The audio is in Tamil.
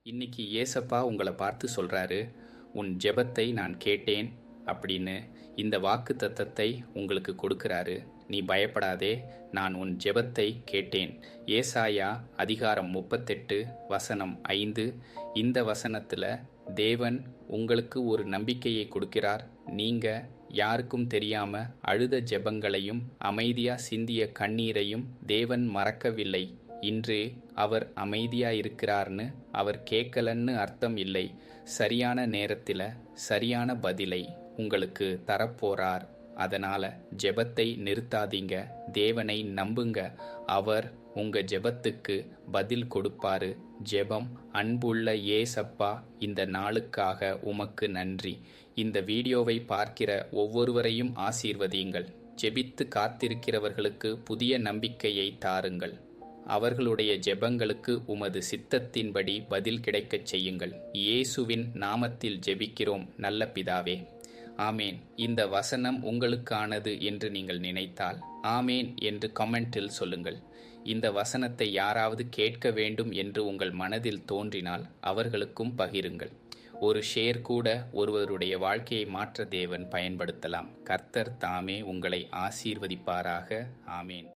இன்னைக்கு ஏசப்பா உங்களை பார்த்து சொல்கிறாரு, உன் ஜெபத்தை நான் கேட்டேன் அப்படின்னு இந்த வாக்கு தத்தத்தை உங்களுக்கு கொடுக்கிறாரு. நீ பயப்படாதே, நான் உன் ஜெபத்தை கேட்டேன். ஏசாயா அதிகாரம் 38 வசனம் 5. இந்த வசனத்தில் தேவன் உங்களுக்கு ஒரு நம்பிக்கையை கொடுக்கிறார். நீங்கள் யாருக்கும் தெரியாம அழுத ஜெபங்களையும் அமைதியா சிந்திய கண்ணீரையும் தேவன் மறக்கவில்லை. இன்று அவர் அமைதியா இருக்கிறார்னு அவர் கேட்கலன்னு அர்த்தம் இல்லை. சரியான நேரத்தில் சரியான பதிலை உங்களுக்கு தரப்போறார். அதனால ஜெபத்தை நிறுத்தாதீங்க, தேவனை நம்புங்க. அவர் உங்க ஜெபத்துக்கு பதில் கொடுப்பாரு. ஜெபம். அன்புள்ள ஏசப்பா, இந்த நாளுக்காக உமக்கு நன்றி. இந்த வீடியோவை பார்க்கிற ஒவ்வொருவரையும் ஆசீர்வதியுங்கள். ஜெபித்து காத்திருக்கிறவர்களுக்கு புதிய நம்பிக்கையை தாருங்கள். அவர்களுடைய ஜெபங்களுக்கு உமது சித்தத்தின்படி பதில் கிடைக்கச் செய்யுங்கள். இயேசுவின் நாமத்தில் ஜெபிக்கிறோம் நல்ல பிதாவே, ஆமேன். இந்த வசனம் உங்களுக்கானது என்று நீங்கள் நினைத்தால் ஆமேன் என்று கமெண்டில் சொல்லுங்கள். இந்த வசனத்தை யாராவது கேட்க வேண்டும் என்று உங்கள் மனதில் தோன்றினால் அவர்களுக்கும் பகிருங்கள். ஒரு ஷேர் கூட ஒருவருடைய வாழ்க்கையை மாற்ற தேவன் பயன்படுத்தலாம். கர்த்தர் தாமே உங்களை ஆசீர்வதிப்பாராக. ஆமேன்.